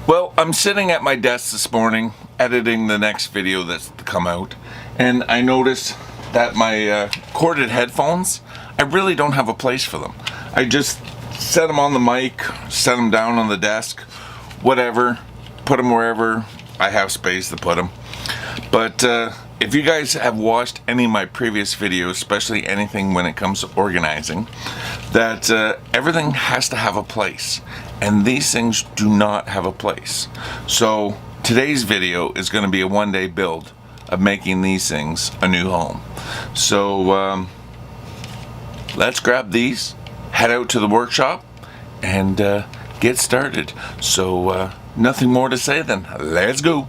Well, I'm sitting at my desk this morning editing the next video that's to come out, and I noticed that my corded headphones, I really don't have a place for them. I just set them on the mic, set them down on the desk, whatever, put them wherever I have space to put them. But if you guys have watched any of my previous videos, especially anything when it comes to organizing, that everything has to have a place, and these things do not have a place. So today's video is going to be a one-day build of making these things a new home. So let's grab these, head out to the workshop, and get started. So nothing more to say than let's go.